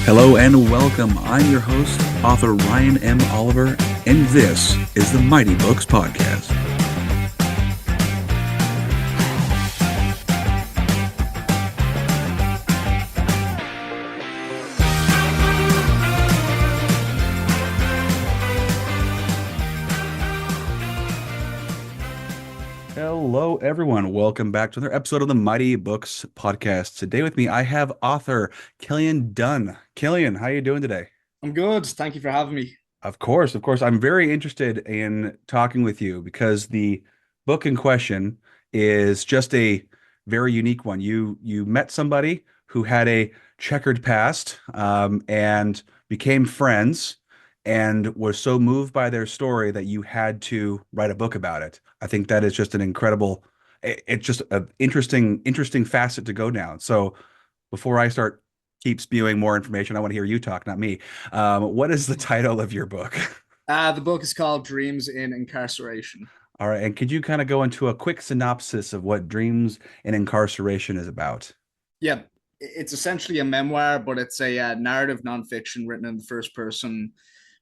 Hello and welcome. I'm your host, author Ryan M. Oliver, and this is the Mighty Books Podcast. Hello, everyone. Welcome back to another episode of the Mighty Books Podcast. Today with me, I have author Cillian Dunne. Cillian, how are you doing today? I'm good. Thank you for having me. Of course, of course. I'm very interested in talking with you because the book in question is just a very unique one. You met somebody who had a checkered past, and became friends and was so moved by their story that you had to write a book about it. I think that is just an incredible, it's just an interesting facet to go down. So before I start keep spewing more information, I want to hear you talk, not me. What is the title of your book? The book is called Dreams in Incarceration. All right, and could you kind of go into a quick synopsis of what Dreams in Incarceration is about? Yeah, it's essentially a memoir, but it's a narrative nonfiction written in the first person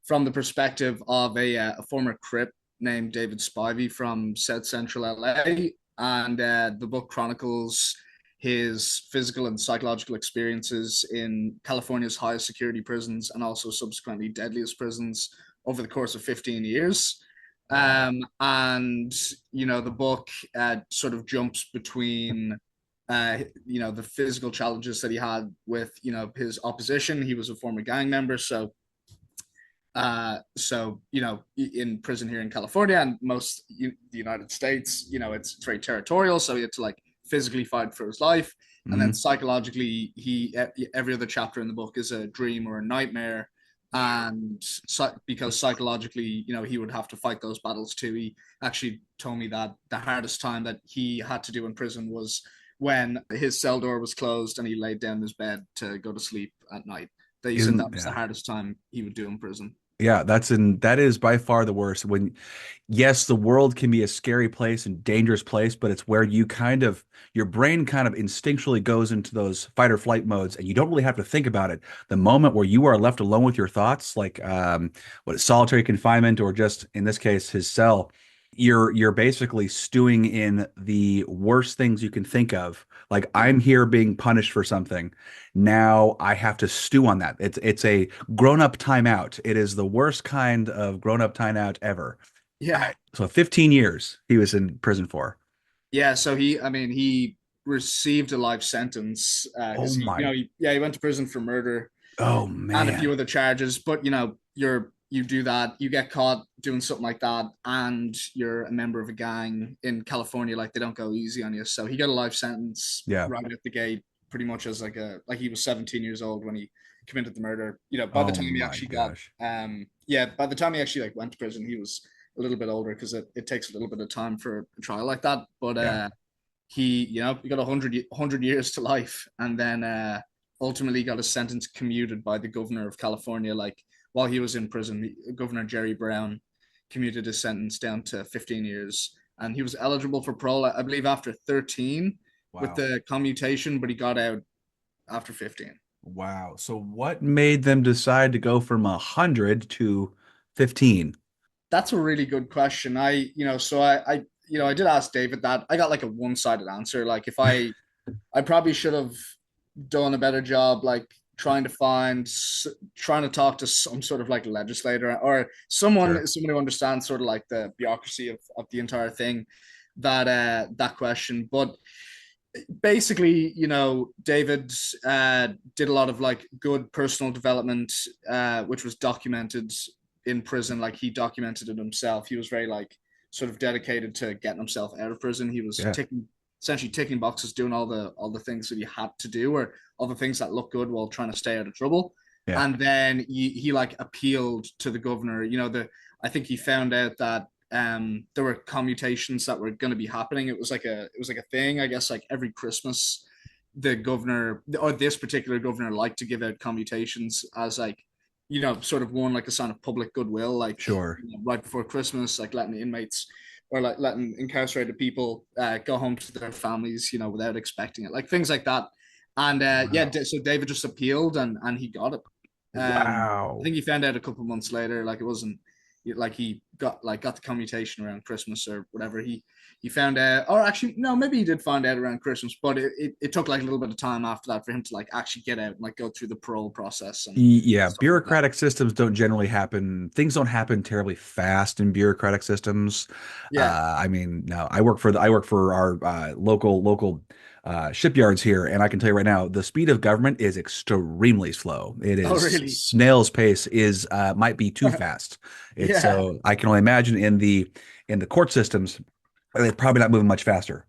from the perspective of a former Crip named David Spivey from South Central LA. And the book chronicles his physical and psychological experiences in California's highest security prisons and also subsequently deadliest prisons over the course of 15 years. And, the book sort of jumps between, the physical challenges that he had with, his opposition. He was a former gang member. In prison here in California and the United States, it's very territorial. So he had to like physically fight for his life. And then psychologically, every other chapter in the book is a dream or a nightmare. And because psychologically, he would have to fight those battles too. He actually told me that the hardest time that he had to do in prison was when his cell door was closed and he laid down in his bed to go to sleep at night. He said that was the hardest time he would do in prison. Yeah, that is by far the worst. Yes, the world can be a scary place and dangerous place, but it's where your brain kind of instinctually goes into those fight or flight modes, and you don't really have to think about it. The moment where you are left alone with your thoughts, like solitary confinement, or just in this case, his cell, you're basically stewing in the worst things you can think of. Like, I'm here being punished for something. Now I have to stew on that. It's a grown-up timeout. It is the worst kind of grown-up timeout ever. Yeah. So 15 years he was in prison for. Yeah. So he received a life sentence. Oh my. He went to prison for murder Oh and a few man. other charges. But you do that, you get caught doing something like that, and you're a member of a gang in California. Like, they don't go easy on you. So he got a life sentence Yeah. right at the gate, pretty much as like he was 17 years old when he committed the murder. By the Oh time he my actually gosh. by the time he actually like went to prison, he was a little bit older because it takes a little bit of time for a trial like that. But Yeah. he got 100 years to life, and then ultimately got a sentence commuted by the governor of California. Like, while he was in prison, Governor Jerry Brown commuted his sentence down to 15 years, and he was eligible for parole, I believe, after 13 with Wow. the commutation, but he got out after 15. Wow. So what made them decide to go from 100 to 15? That's a really good question. I did ask David that. I got like a one-sided answer. Like, I probably should have done a better job, like trying to talk to some sort of like legislator or someone Sure. who understands sort of like the bureaucracy of the entire thing, that question. But basically, David did a lot of like good personal development, which was documented in prison. Like, he documented it himself. He was very like sort of dedicated to getting himself out of prison. He was Yeah. essentially ticking boxes, doing all the things that he had to do, or all the things that look good while trying to stay out of trouble. Yeah. And then he like appealed to the governor. I think he found out that there were commutations that were going to be happening. It was like a thing, I guess. Like, every Christmas, the governor, or this particular governor, liked to give out commutations as like sort of won like a sign of public goodwill, like Sure. right before Christmas, like letting inmates or like letting incarcerated people go home to their families, without expecting it, like things like that. And yeah, Wow. so David just appealed and he got it. I Wow. think he found out a couple of months later, like it wasn't like he got the commutation around Christmas or whatever. He found out, or actually no, maybe he did find out around Christmas, but it took like a little bit of time after that for him to like actually get out and like go through the parole process and Yeah, stuff like that. bureaucratic systems don't generally happen. Things don't happen terribly fast in bureaucratic systems. Yeah. I mean, no, I work for our local shipyards here, and I can tell you right now, the speed of government is extremely slow. It Oh, is really? snail's pace is might be too fast. It's Yeah. so I can only imagine in the court systems, they're probably not moving much faster.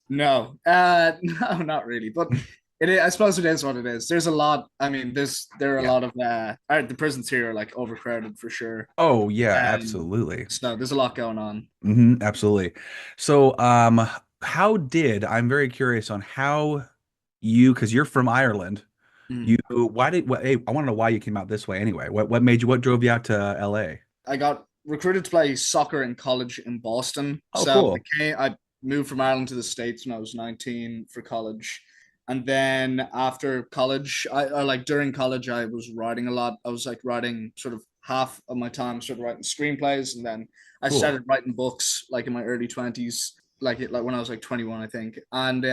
No. No, not really. But I suppose it is what it is. There's a lot. I mean, there are a Yeah. lot of the prisons here are like overcrowded for sure. Oh yeah, Um, absolutely. so there's a lot going on. Absolutely. So, how did I'm very curious on how you, because you're from Ireland, Mm. hey, I want to know why you came out this way anyway. What drove you out to LA? I got recruited to play soccer in college in Boston. Oh, So cool. I moved from Ireland to the States when I was 19 for college. And then after college, I like during college, I was writing a lot. I was like writing sort of half of my time, sort of writing screenplays. And then I Cool. started writing books like in my early 20s, like when I was like 21, I think. And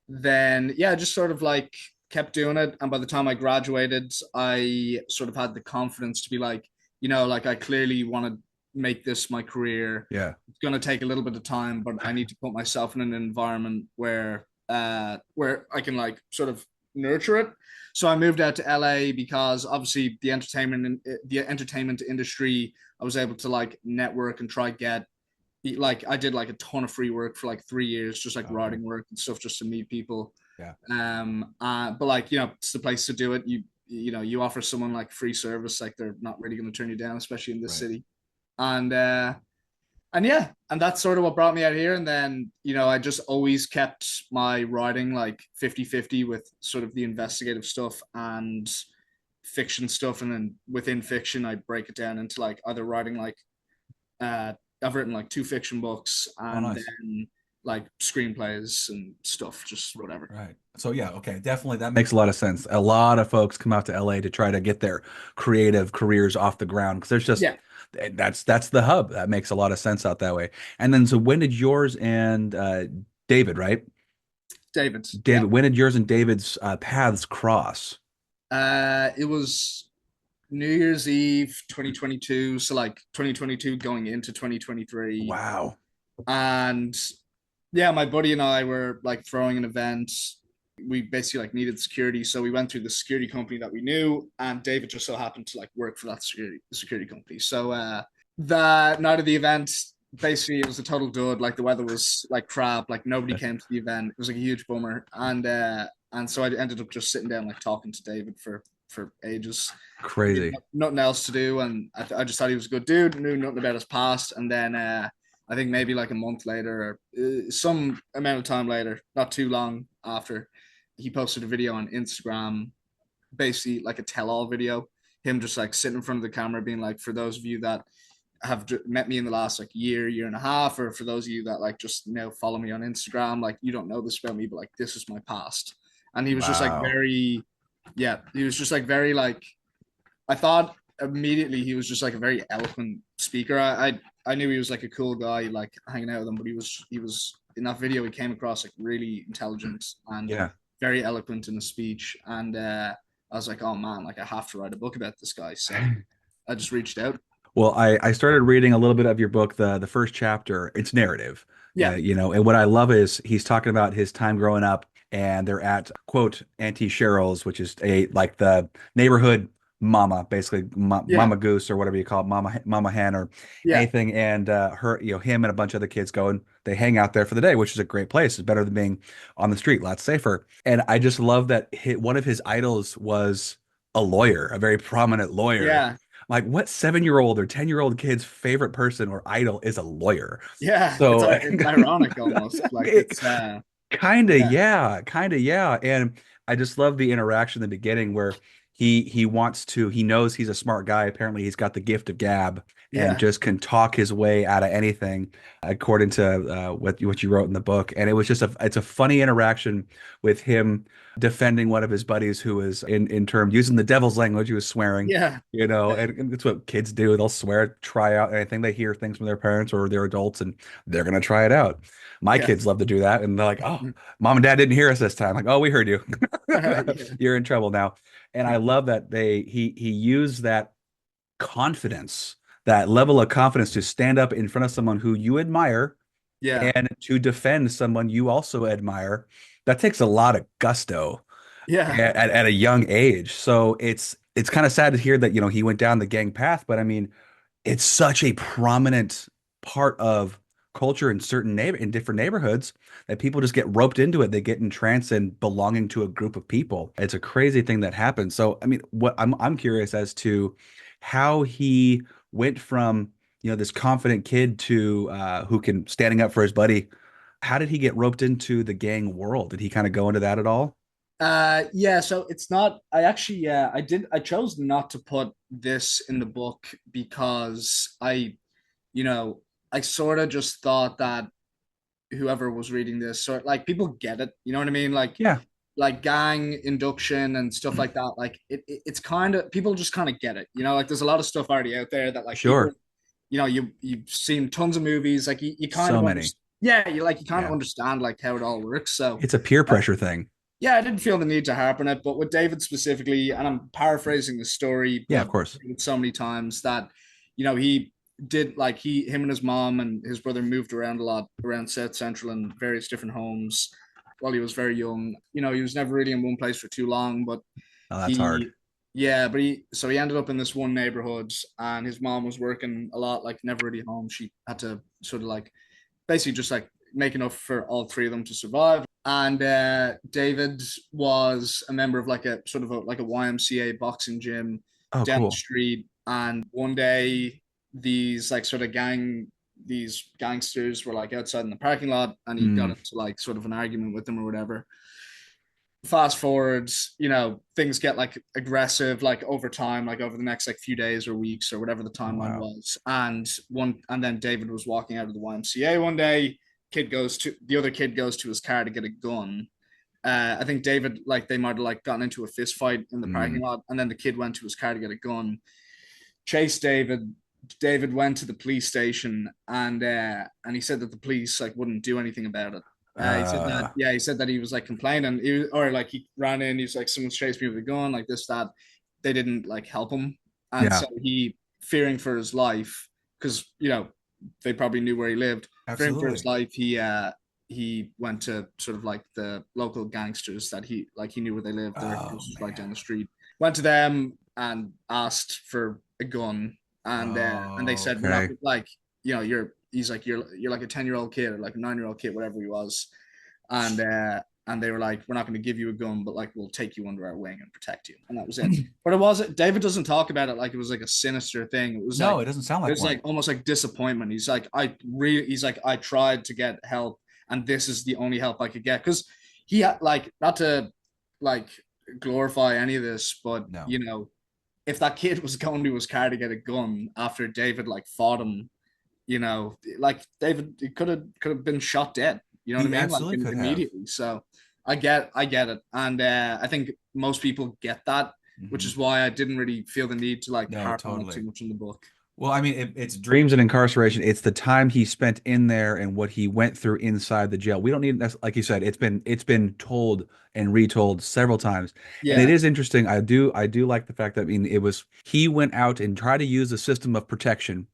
then, yeah, just sort of like kept doing it. And by the time I graduated, I sort of had the confidence to be like, like I clearly want to make this my career. Yeah. It's going to take a little bit of time, but I need to put myself in an environment where I can like sort of nurture it. So I moved out to LA because obviously the entertainment industry, I was able to like network and try get like I did like a ton of free work for like 3 years, just like Okay. writing work and stuff, just to meet people. Yeah. But like it's the place to do it. You offer someone like free service, like they're not really going to turn you down, especially in this Right. city. And and yeah, and that's sort of what brought me out here. And then I just always kept my writing like 50-50 with sort of the investigative stuff and fiction stuff, and then within fiction I break it down into like either writing like uh, I've written like two fiction books Oh, and nice. then like screenplays and stuff, just whatever. Right. So yeah, okay, definitely that makes a lot of sense. A lot of folks come out to LA to try to get their creative careers off the ground because there's just Yeah, that's the hub. That makes a lot of sense out that way. And then so when did yours and David, right? David. Yeah. David, when did yours and David's paths cross? It was New Year's Eve 2022, so like 2022 going into 2023. Wow. And yeah, my buddy and I were like throwing an event. We basically like needed security, so we went through the security company that we knew, and David just so happened to like work for that security company. So the night of the event, basically it was a total dud. Like the weather was like crap. Like nobody came to the event. It was like a huge bummer. And so I ended up just sitting down like talking to David for ages. We had Crazy. nothing else to do, and I just thought he was a good dude. Knew nothing about his past, and then I think maybe like a month later, or some amount of time later, not too long after, he posted a video on Instagram, basically like a tell-all video. Him just like sitting in front of the camera, being like, "For those of you that have met me in the last like year and a half, or for those of you that like just follow me on Instagram, like you don't know this about me, but like this is my past." And he was just like Wow. very, yeah, he was just like very like I thought immediately he was just like a very eloquent speaker. I knew he was like a cool guy, like hanging out with him, but he was in that video. He came across like really intelligent and Yeah. very eloquent in his speech, and I was like, oh man, like I have to write a book about this guy. So I just reached out. Well, I started reading a little bit of your book, the first chapter. It's narrative, Yeah, and what I love is he's talking about his time growing up, and they're at quote Auntie Cheryl's, which is a like the neighborhood mama, basically yeah, Mama Goose or whatever you call it, Mama Hen or yeah, anything, and her, him and a bunch of other kids go and they hang out there for the day, which is a great place. It's better than being on the street, lots safer. And I just love that one of his idols was a lawyer, a very prominent lawyer. yeah, Like, what 7-year-old or 10-year-old kid's favorite person or idol is a lawyer? yeah. It's So, it's ironic almost. Like it's kind of, yeah, yeah, kind of, yeah. And I just love the interaction in the beginning where he wants to, he knows he's a smart guy. Apparently he's got the gift of gab and Yeah. just can talk his way out of anything, according to what you wrote in the book. And it was just it's a funny interaction with him defending one of his buddies who was in term using the devil's language. He was swearing, Yeah. and it's what kids do. They'll swear, try out anything. They hear things from their parents or their adults, and they're gonna try it out. My Yeah. kids love to do that, and they're like, "Oh, mom and dad didn't hear us this time." Like, "Oh, we heard you. Yeah. You're in trouble now." And I love that he used that confidence, that level of confidence to stand up in front of someone who you admire Yeah. and to defend someone you also admire. That takes a lot of gusto Yeah. at a young age. So it's kind of sad to hear that, he went down the gang path, but I mean, it's such a prominent part of culture in in different neighborhoods that people just get roped into it. They get entranced in belonging to a group of people. It's a crazy thing that happens. So, I mean, what I'm curious as to how he went from, this confident kid to who can standing up for his buddy. How did he get roped into the gang world? Did he kind of go into that at all? Yeah, so it's not, I actually, yeah, I chose not to put this in the book because you know, I sort of just thought that whoever was reading this, sort like people get it, you know what I mean? Yeah, Like gang induction and stuff like that. Like it's kind of, people just kind of get it, you know, like there's a lot of stuff already out there that like people, sure. you know, you've seen tons of movies, like you kind So of many. understand, yeah, you kind of Yeah. understand like how it all works. So It's a peer uh, pressure thing. yeah, I didn't feel the need to harp on it, but with David specifically, and I'm paraphrasing the story, Yeah, of but course. so many times that, he did like him and his mom and his brother moved around a lot around South Central and various different homes while he was very young. He was never really in one place for too long, but Oh, that's hard. he, yeah, but he ended up in this one neighborhood, and his mom was working a lot, like never really home. She had to sort of like basically just like make enough for all three of them to survive. And David was a member of like a sort of like a YMCA boxing gym Oh, down the cool. street. And one day, these like sort of these gangsters were like outside in the parking lot, and he got Hmm. into like sort of an argument with them or whatever. Fast forwards, things get like aggressive, like over time, like over the next like few days or weeks or whatever the Oh, timeline wow. was. And then David was walking out of the YMCA one day. The other kid goes to his car to get a gun. I think David, like they might have like gotten into a fist fight in the Hmm. parking lot, and then the kid went to his car to get a gun, chased David. David went to the police station, and he said that the police like wouldn't do anything about it. He said that, Uh, yeah, he said that he was like complaining, or like he ran in, he's like, someone's chased me with a gun, like this, that. They didn't like help him, and yeah, so he, fearing for his life, because they probably knew where he lived. Fearing for his absolutely. life, he went to sort of like the local gangsters that he knew where they lived. Their Oh, house was right down man. the street. Went to them and asked for a gun, and they Oh, said, we're not okay. like, he's like, you're like a 10-year-old kid or like a 9-year-old kid, whatever he was, and they were like, we're not going to give you a gun, but like we'll take you under our wing and protect you, and that was it. But it was David doesn't talk about it like it was like a sinister thing. It was No, like it doesn't sound it like was like one. almost like disappointment. He's like, I tried to get help, and this is the only help I could get, because he had like, not to like glorify any of this, but No. if that kid was going to his car to get a gun after David like fought him, like David could have been shot dead. You know what I He mean? Like absolutely could have. immediately. So I get it, and I think most people get that, which Hmm. is why I didn't really feel the need to like No, harp on it too totally. much in the book. Well, I mean, it's dreams and incarceration. It's the time he spent in there and what he went through inside the jail. We don't need, like you said, it's been told and retold several times. And it Yeah, is interesting. I do like the fact that, I mean, it was he went out and tried to use a system of protection,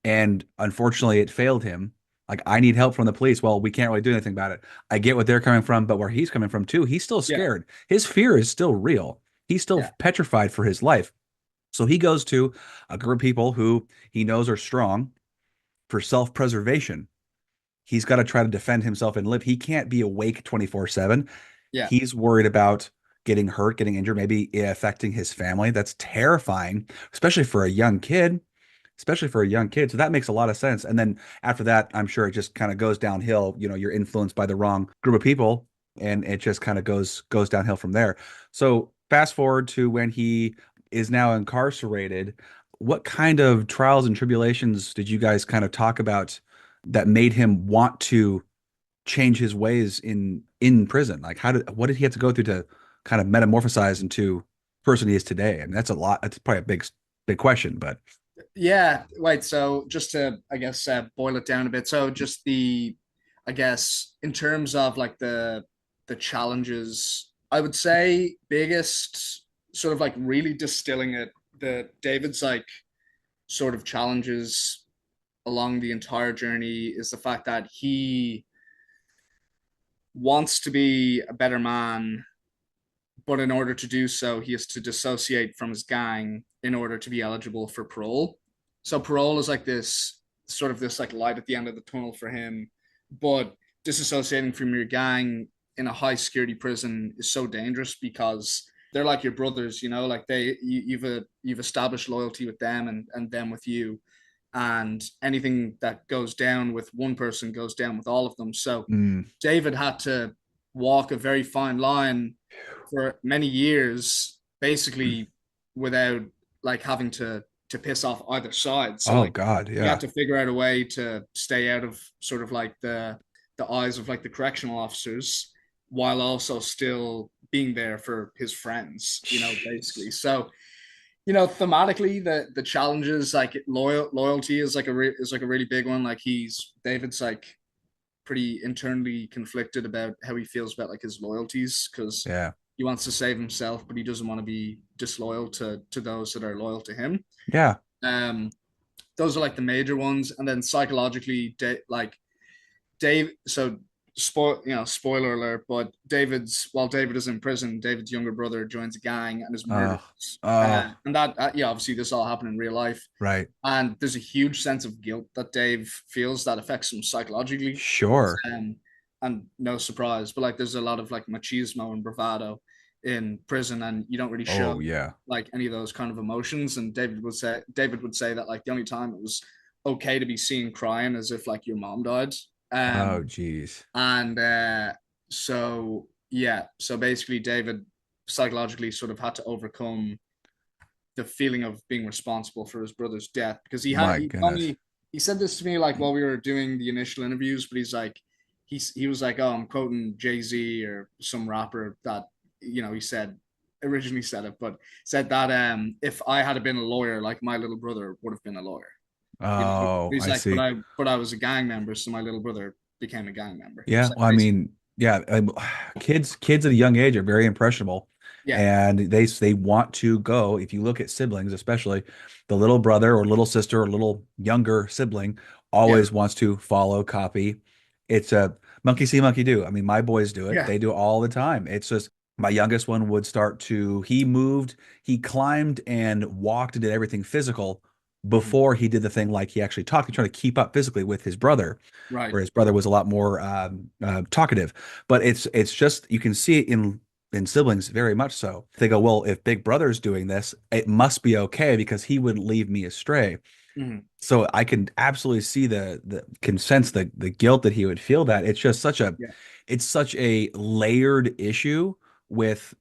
and unfortunately it failed him. Like, I need help from the police. Well, we can't really do anything about it. I get what they're coming from, but where he's coming from too, he's still yeah, scared. His fear is still real. He's still yeah, petrified for his life. So he goes to a group of people who he knows are strong for self-preservation. He's got to try to defend himself and live. He can't be awake 24/7. yeah, He's worried about getting hurt, getting injured, maybe affecting his family. That's terrifying, especially for a young kid. Especially for a young kid. So that makes a lot of sense. And then after that, I'm sure it just kind of goes downhill. You're influenced by the wrong group of people, and it just kind of goes downhill from there. So fast forward to when he is now incarcerated. What kind of trials and tribulations did you guys kind of talk about that made him want to change his ways in prison? Like what did he have to go through to kind of metamorphosize into the person he is today? I mean, that's a lot. That's probably a big question, but Yeah, right. So just to, I guess, boil it down a bit. So just I guess, in terms of like the challenges, I would say biggest sort of like really distilling it, the David's like sort of challenges along the entire journey is the fact that he wants to be a better man, but in order to do so, he has to dissociate from his gang in order to be eligible for parole. So parole is like this sort of this like light at the end of the tunnel for him, but disassociating from your gang in a high security prison is so dangerous because they're like your brothers, you know, like you've established loyalty with them and them with you, and anything that goes down with one person goes down with all of them. So mm, David had to walk a very fine line for many years, basically without like having to piss off either side. So oh like God, he had yeah. to figure out a way to stay out of sort of like the eyes of like the correctional officers while also still being there for his friends, you know, basically. So, you know, thematically the challenges like loyalty is like is like a really big one. Like David's like pretty internally conflicted about how he feels about like his loyalties because Yeah. he wants to save himself, but he doesn't want to be disloyal to those that are loyal to him. Yeah. Um, those are like the major ones, and then psychologically, like Dave. So spoiler alert, but while David is in prison, David's younger brother joins a gang and is murdered. Oh, oh, And that, yeah, obviously this all happened in real life. right. And there's a huge sense of guilt that Dave feels that affects him psychologically. Sure. And no surprise, but like there's a lot of like machismo and bravado in prison, and you don't really show Oh, yeah. like any of those kind of emotions. And David would say that like the only time it was okay to be seen crying as if like your mom died. Oh, Um, geez. and so yeah, so basically David psychologically sort of had to overcome the feeling of being responsible for his brother's death because My he told goodness. me he said this to me like while we were doing the initial interviews, but he was like, oh, I'm quoting Jay-Z or some rapper that he said originally said it, but said that if I had been a lawyer, like my little brother would have been a lawyer. You know, Oh, he's I like, see. but I was a gang member, so my little brother became a gang member. Yeah. So Well, I basically, mean, yeah, kids at a young age are very impressionable, yeah, and they want to go. If you look at siblings, especially the little brother or little sister or little younger sibling, yeah, always wants to follow, copy. It's a monkey see, monkey do. I mean, my boys do it. yeah, They do it all the time. It's just my youngest one would start to, he moved, he climbed and walked and did everything physical mhm, before he did the thing like he actually talked. He tried to keep up physically with his brother, right, where his brother was a lot more talkative. But it's just you can see it in siblings very much so. They go, well, if Big Brother's doing this, it must be okay because he wouldn't leave me astray. mhm, So I can absolutely see the can sense the guilt that he would feel that. It's just yeah, it's such a layered issue with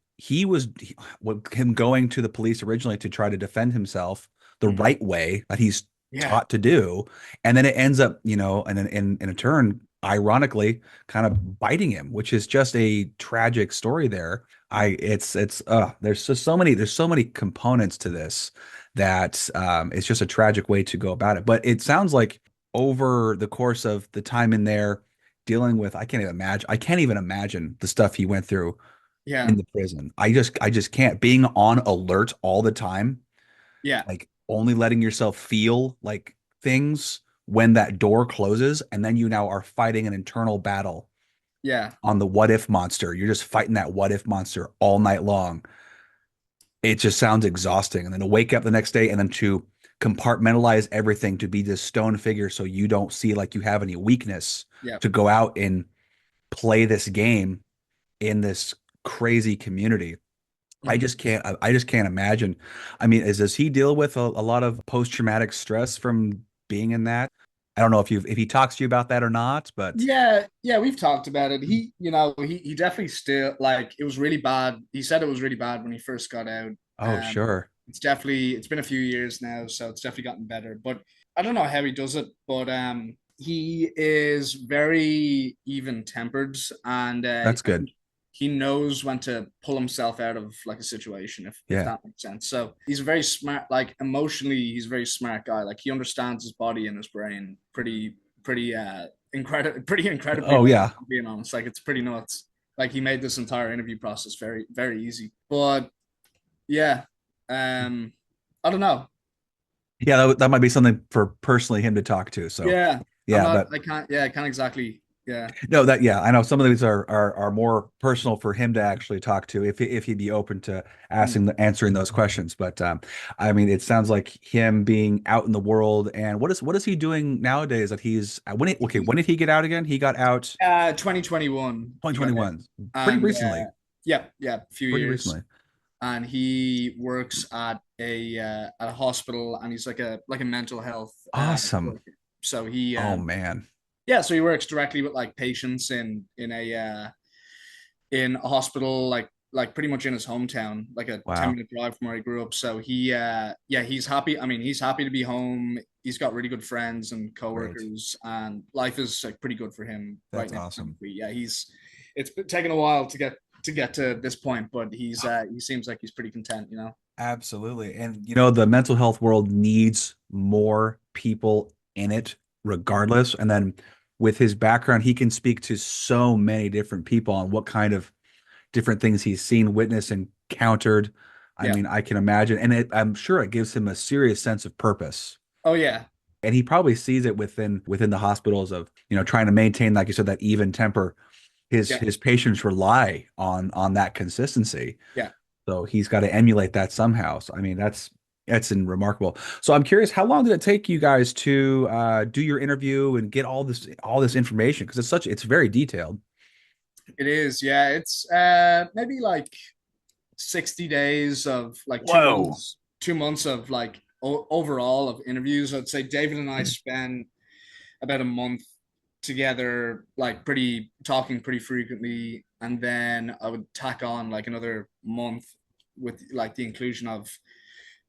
with him going to the police originally to try to defend himself the mhm, right way that he's yeah, taught to do, and then it ends up, in a turn, ironically, kind of biting him, which is just a tragic story there. mhm, It's there's so many components to this that it's just a tragic way to go about it. But it sounds like over the course of the time in there dealing with, I can't even imagine the stuff he went through yeah, in the prison. I just can't, being on alert all the time, yeah, like only letting yourself feel like things when that door closes, and then you now are fighting an internal battle yeah. on the what if monster. You're just fighting that what if monster all night long. It just sounds exhausting. And then to wake up the next day and then to compartmentalize everything to be this stone figure so you don't see like you have any weakness Yeah. to go out and play this game in this crazy community. Mhm. I just can't imagine. I mean, does he deal with a lot of post-traumatic stress from being in that? I don't know if he talks to you about that or not, but Yeah, we've talked about it. He definitely still like it was really bad. He said it was really bad when he first got out. oh, sure. It's been a few years now, so it's definitely gotten better. But I don't know how he does it, but he is very even tempered, and That's I good. think he knows when to pull himself out of like a situation, if Yeah. that makes sense. So he's a very smart, like emotionally, he's a very smart guy. Like he understands his body and his brain pretty incredibly Oh, well, yeah. if I'm being honest. Like it's pretty nuts. Like he made this entire interview process very, very easy. But yeah, um, I don't know. Yeah, that might be something for personally him to talk to. So, Yeah, I'm yeah, not. but I can't. Yeah, I can't exactly. Yeah. no, yeah, I know some of these are more personal for him to actually talk to if he'd be open to Mm. answering those questions. But I mean, it sounds like him being out in the world. And what is he doing nowadays that he's when did he get out again? He got out 2021. He got it, 2021, pretty and recently, yeah, yeah, a few pretty years. recently. And he works at a hospital, and he's like a mental health Awesome. worker. So he Oh man. yeah, so he works directly with like patients in a hospital, like pretty much in his hometown, like a 10 Wow. minute drive from where he grew up. So yeah, he's happy. I mean, he's happy to be home. He's got really good friends and Great. coworkers, and life is like pretty good for him right That's now. awesome. Yeah, it's been taken a while to this point, but he seems like he's pretty content, you know. Absolutely. And the mental health world needs more people in it regardless. And then with his background, he can speak to so many different people on what kind of different things he's seen, witnessed, encountered. I Yeah. mean, I can imagine, and I'm sure it gives him a serious sense of purpose. Oh yeah. And he probably sees it within the hospitals of, trying to maintain, like you said, that even temper. His Yeah. his patients rely on that consistency. Yeah. So he's got to emulate that somehow. So I mean, that's remarkable. So I'm curious, how long did it take you guys to do your interview and get all this information? Because it's very detailed. It is. Yeah. It's maybe like 60 days of like two Whoa. months, 2 months of like overall of interviews. I'd say David and I spent about a month together, like pretty talking pretty frequently. And then I would tack on like another month with like the inclusion of,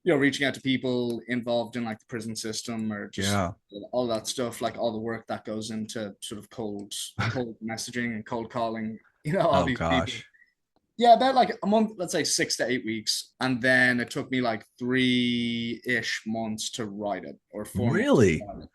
reaching out to people involved in like the prison system or just Yeah. all that stuff, like all the work that goes into sort of cold messaging and cold calling, all Oh these people. gosh. Yeah, about like a month, let's say 6 to 8 weeks. And then it took me like 3-ish months to write it, or 4 months to Really? write it.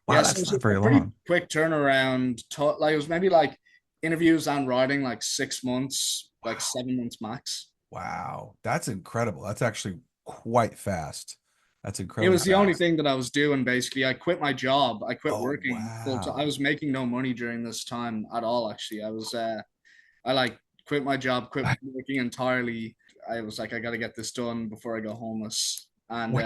Wow, Yeah, so that's it's not a very pretty long. quick turnaround. Like it was maybe like interviews and writing like 6 months, like Wow. 7 months max. Wow. That's incredible. That's actually quite fast. That's It incredibly was the only fast. thing that I was doing basically. I quit my job. I quit Oh, working full time. I wow. was making no money during this time at all, actually. I like quit my job, quit working entirely. I was like, I got to get this done before I go homeless, and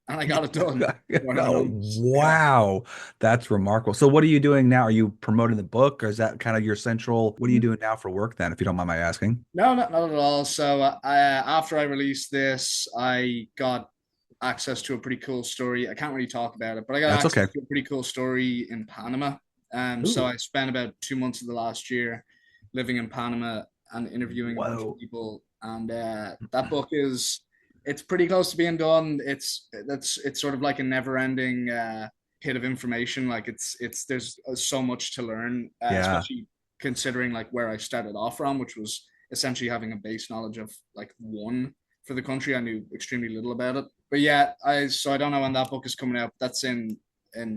I got it done before I went Oh, homeless. Yeah. wow. That's remarkable. So what are you doing now? Are you promoting the book or is that kind of your central? What are you doing now for work then, if you don't mind my asking? No, not at all. So after I released this, I got access to a pretty cool story. I can't really talk about it, but I got That's access okay. to a pretty cool story in Panama. So Ooh. I spent about 2 months of the last year living in Panama and interviewing a bunch of Whoa. people. And that book it's pretty close to being done. It's sort of like a never-ending pit of information. Like there's so much to learn, Yeah. especially considering like where I started off from, which was essentially having a base knowledge of like one for the country. I knew extremely little about it. But yeah, I don't know when that book is coming out. That's in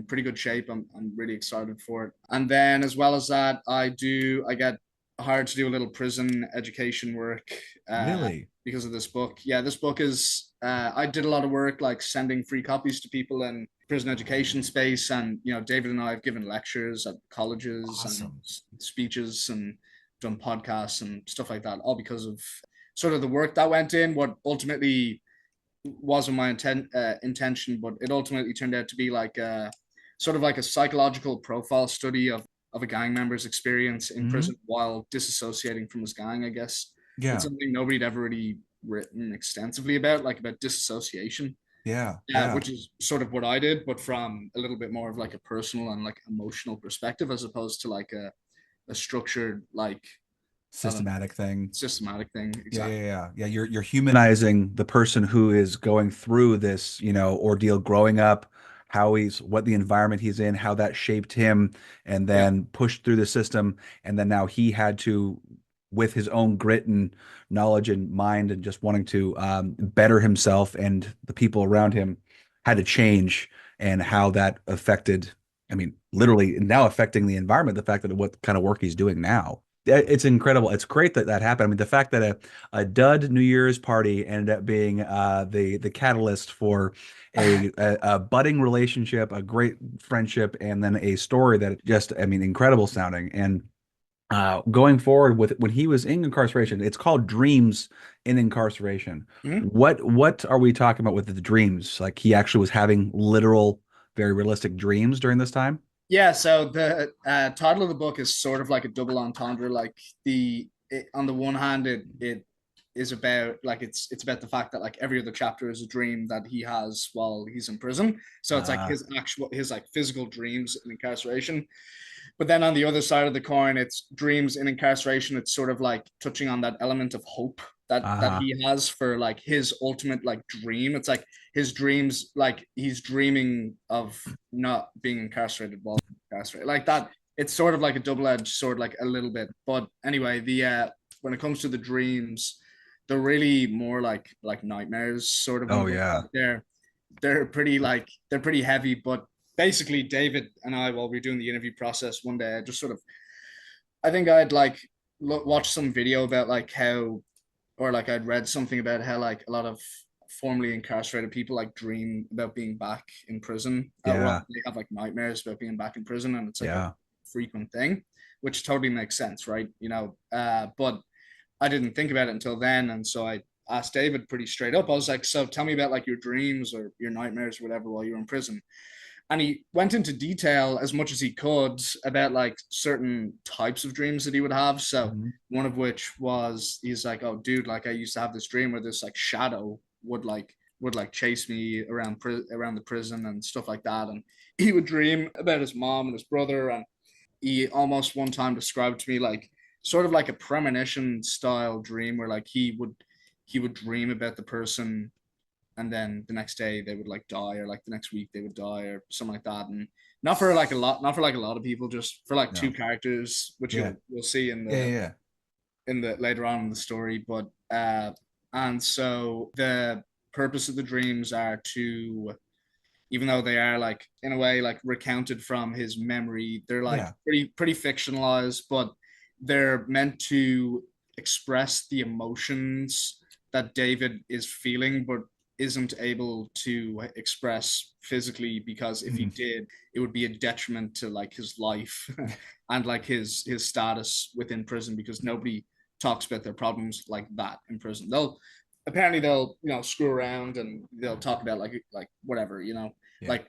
pretty good shape. I'm really excited for it. And then as well as that, I get hired to do a little prison education work Really? because of this book. Yeah, this book is I did a lot of work like sending free copies to people in prison education space, and David and I have given lectures at colleges and Awesome. speeches and done podcasts and stuff like that, all because of sort of the work that went in. What ultimately wasn't my intention, but it ultimately turned out to be like a sort of like a psychological profile study of a gang member's experience in Hmm. prison while disassociating from his gang. I guess it's Yeah. something nobody'd ever really written extensively about, like about disassociation. Yeah, yeah. which is sort of what I did, but from a little bit more of like a personal and like emotional perspective, as opposed to like a structured, like, I don't know, Systematic thing. systematic thing. Yeah, yeah, Exactly. yeah. Yeah, you're humanizing the person who is going through this, ordeal growing up, how he's what the environment he's in, how that shaped him, and Yeah. then pushed through the system. And then now he had to, with his own grit and knowledge and mind and just wanting to better himself and the people around him, had to change, and how that affected, I mean, literally now affecting the environment, the fact that what kind of work he's doing now. It's incredible. It's great that that happened. I mean, the fact that a dud New Year's party ended up being the catalyst for a budding relationship, a great friendship, and then a story that just, I mean, incredible sounding. And going forward with when he was in incarceration, it's called Dreams in Incarceration. Mhm. What are we talking about with the dreams? Like he actually was having literal, very realistic dreams during this time? Yeah, so the title of the book is sort of like a double entendre. Like on the one hand, it is about like it's about the fact that like every other chapter is a dream that he has while he's in prison. So it's like Uh, his like physical dreams in incarceration. But then on the other side of the coin, it's dreams in incarceration. It's sort of like touching on that element of hope that uh-huh. he has for like his ultimate like dream. It's like his dreams, like he's dreaming of not being incarcerated while incarcerated. Like that, it's sort of like a double-edged sword, like a little bit. But anyway, the when it comes to the dreams, they're really more like nightmares, sort of Oh almost. yeah. They're pretty heavy, but basically David and I, while we were doing the interview process one day, I just sort of, I think I'd like watched some video about like how, or like I'd read something about how like a lot of formerly incarcerated people like dream about being back in prison. Well, Yeah. they have like nightmares about being back in prison, and it's like a Yeah. frequent thing, which totally makes sense, right? But I didn't think about it until then, and so I asked David pretty straight up. I was like, "So tell me about like your dreams or your nightmares, or whatever, while you were in prison." And he went into detail as much as he could about like certain types of dreams that he would have. So Mhm. one of which was he's like, "Oh, dude, like I used to have this dream where this like shadow would like chase me around the prison and stuff like that." And he would dream about his mom and his brother, and he almost one time described to me like sort of like a premonition style dream where like he would dream about the person, and then the next day they would like die, or like the next week they would die, or something like that. And not for like a lot of people, just for like two No. characters, which Yeah. you'll see Yeah. Yeah. in the later on in the story. But and so the purpose of the dreams are to, even though they are like in a way like recounted from his memory, they're like Yeah. pretty fictionalized, but they're meant to express the emotions that David is feeling, but isn't able to express physically, because if he Mhm. did, it would be a detriment to like his life and like his status within prison, because nobody talks about their problems like that in prison. They'll screw around and they'll talk about like whatever, Yeah. like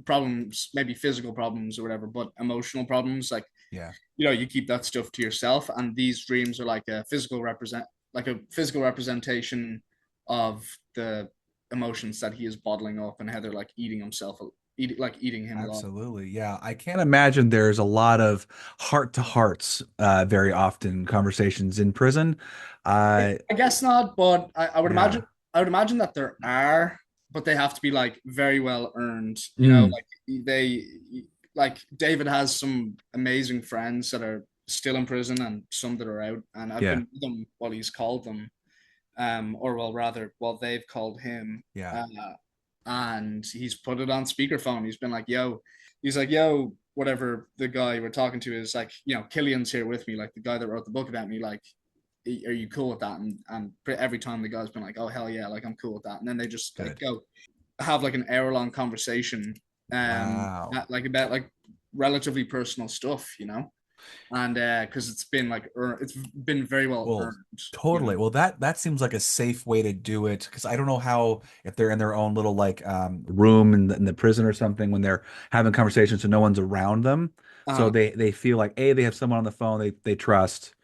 problems, maybe physical problems or whatever, but emotional problems, like, Yeah. you keep that stuff to yourself. And these dreams are like a physical representation of the emotions that he is bottling up, and how they're like eating him alive. Absolutely. Yeah. I can't imagine there's a lot of heart to hearts very often conversations in prison. Uh I guess not, but I would imagine yeah. that there are, but they have to be like very well earned. Mm, Like they like David has some amazing friends that are still in prison and some that are out, and I've yeah. been with them while he's called them, or well rather while they've called him. Yeah. And he's put it on speakerphone. He's been like, "Yo," he's like, "Yo, whatever." The guy we're talking to is like, Cillian's here with me, like the guy that wrote the book about me. Like, are you cool with that? And every time the guy's been like, "Oh hell yeah, like I'm cool with that." And then they just like Good. go have like an hour long conversation, Wow. like about like relatively personal stuff, and because it's been very well Well, earned. totally. Well, that seems like a safe way to do it because I don't know how if they're in their own little like room in the prison or something when they're having conversations so no one's around them. So Uh, they feel like A, they have someone on the phone they trust,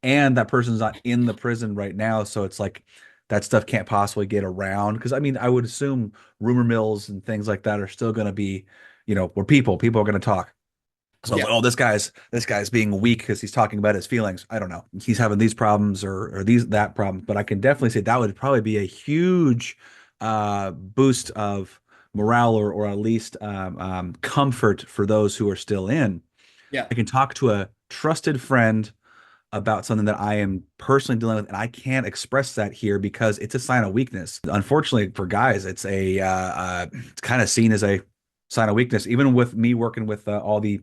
and that person's not in the prison right now. So it's like that stuff can't possibly get around. Because I mean, I would assume rumor mills and things like that are still going to be, where people are going to talk. So it's Yeah, like, oh, this guy's being weak because he's talking about his feelings. I don't know. He's having these problems or these that problems, but I can definitely say that would probably be a huge boost of morale or at least comfort for those who are still in. yeah, I can talk to a trusted friend about something that I am personally dealing with, and I can't express that here because it's a sign of weakness. Unfortunately for guys, it's kind of seen as a sign of weakness. Even with me working with all the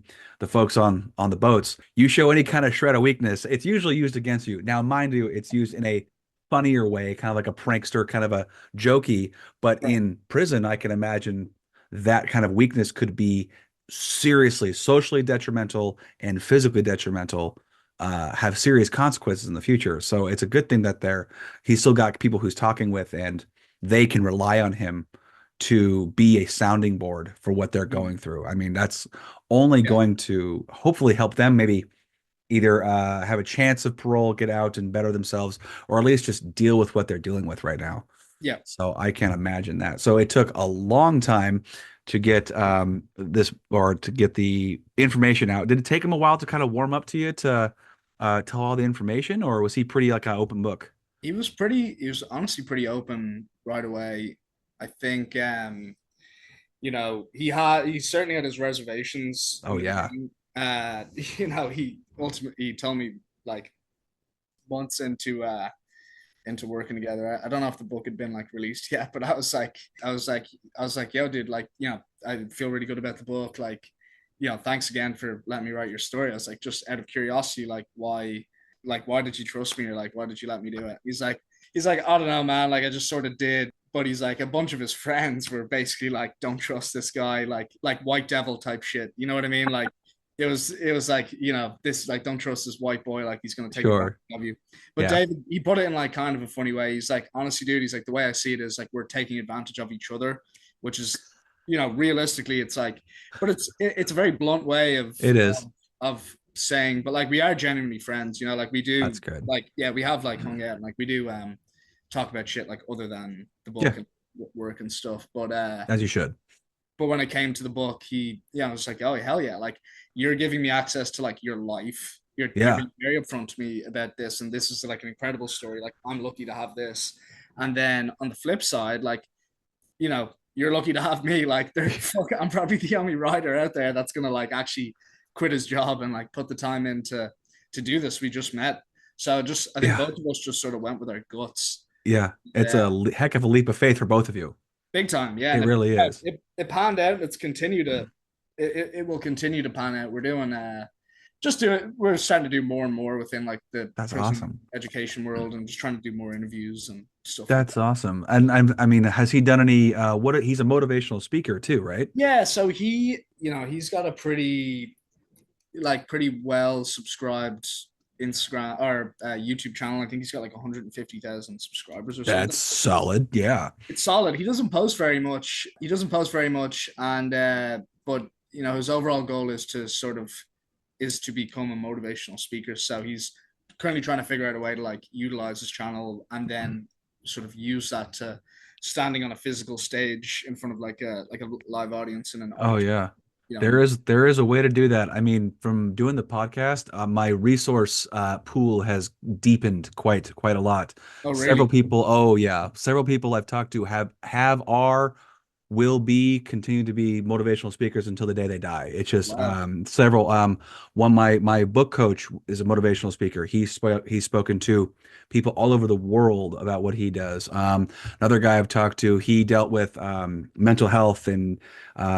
folks on the boats, you show any kind of shred of weakness, it's usually used against you. Now, mind you, it's used in a funnier way, kind of like a prankster, kind of a jokey. But right. in prison, I can imagine that kind of weakness could be seriously socially detrimental and physically detrimental, have serious consequences in the future. So it's a good thing that he's still got people who's talking with, and they can rely on him to be a sounding board for what they're Mhm. going through. I mean, that's only Yeah, going to hopefully help them maybe either have a chance of parole, get out and better themselves, or at least just deal with what they're dealing with right now. yeah. So I can't imagine that. So it took a long time to get this or to get the information out. Did it take him a while to kind of warm up to you to tell all the information, or was he pretty like an open book? He was honestly pretty open right away. I think, he certainly had his reservations in Oh the yeah, beginning. He ultimately told me like months into working together. I don't know if the book had been like released yet, but I was like, yo, dude, like, I feel really good about the book. Like, thanks again for letting me write your story. I was like, just out of curiosity, why did you trust me? Or like, why did you let me do it? He's like, I don't know, man. Like, I just sort of did. But he's like, a bunch of his friends were basically like, don't trust this guy, like white devil type shit. You know what I mean? Like, it was like, this, like, don't trust this white boy, like he's gonna take advantage sure. of you. But Yeah, David, he put it in like kind of a funny way. He's like, honestly, dude, he's like, the way I see it is like we're taking advantage of each other, which is, realistically, it's like, but it's a very blunt way it is. of saying, but like we are genuinely friends, like we do, That's good. like, yeah, we have like hung out and like we do talk about shit like other than the book Yeah, and work and stuff. as you should. But when it came to the book, I was like, oh hell yeah, like you're giving me access to like your life. You're Yeah, being very upfront to me about this, and this is like an incredible story. Like I'm lucky to have this. And then on the flip side, like, you're lucky to have me. Like I'm probably the only writer out there that's gonna like actually quit his job and like put the time in to do this. We just met. So just I think yeah, both of us just sort of went with our guts. yeah. It's Yeah, a heck of a leap of faith for both of you. big time, yeah, It and really is. it panned out. It will continue to pan out. We're doing just do it. We're starting to do more and more within like the That's prison awesome. education world, and just trying to do more interviews and stuff like That's that. awesome. And I mean, has he done any he's a motivational speaker too, right? Yeah, so he's got a pretty well subscribed Instagram or YouTube channel. I think he's got like 150,000 subscribers or That's something. solid. Yeah. It's solid. He doesn't post very much. And but his overall goal is to become a motivational speaker. So he's currently trying to figure out a way to like utilize his channel and then sort of use that to standing on a physical stage in front of like a live audience in an Oh auditorium. yeah. You know, There is a way to do that. I mean, from doing the podcast, my resource pool has deepened quite a lot. oh Several really? people, oh yeah, several people I've talked to have are will be continue to be motivational speakers until the day they die. It's just Wow. several one my book coach is a motivational speaker. He's spoken to people all over the world about what he does. Another guy I've talked to, he dealt with mental health, and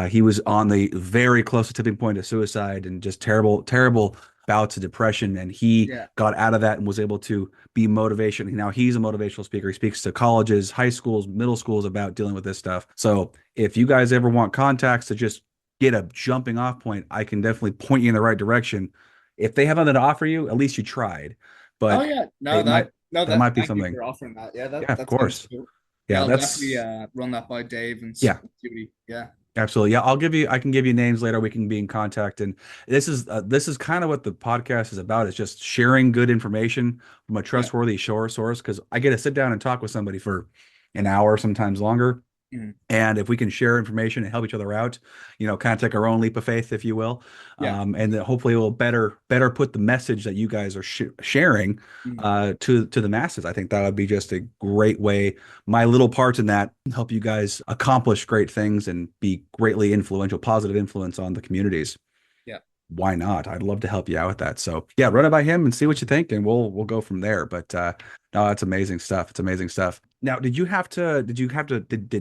he was on the very close to tipping point of suicide and just terrible bouts of depression, and he Yeah. got out of that and was able to be motivation. Now he's a motivational speaker. He speaks to colleges, high schools, middle schools about dealing with this stuff. So if you guys ever want contacts to just get a jumping off point, I can definitely point you in the right direction. If they have nothing to offer you, at least you tried. Oh But yeah. No, it might that that might be thank you something. for offering that. Yeah, Yeah, of that sounds course. cool. Yeah, Yeah, I'll definitely that's run that by Dave and see yeah. what he, yeah. Absolutely. Yeah, I can give you names later. We can be in contact. And this is kind of what the podcast is about. It's just sharing good information from a Yeah. trustworthy source. Because I get to sit down and talk with somebody for an hour, sometimes longer. Mhm. And if we can share information and help each other out, kind of take our own leap of faith, if you will, Yeah. and that hopefully it will better put the message that you guys are sharing Mhm. to the masses. I think that would be just a great way. My little part in that help you guys accomplish great things and be greatly influential, positive influence on the communities. Yeah. Why not? I'd love to help you out with that. So yeah, run it by him and see what you think, and we'll go from there. But no, it's amazing stuff. It's amazing stuff. Now, did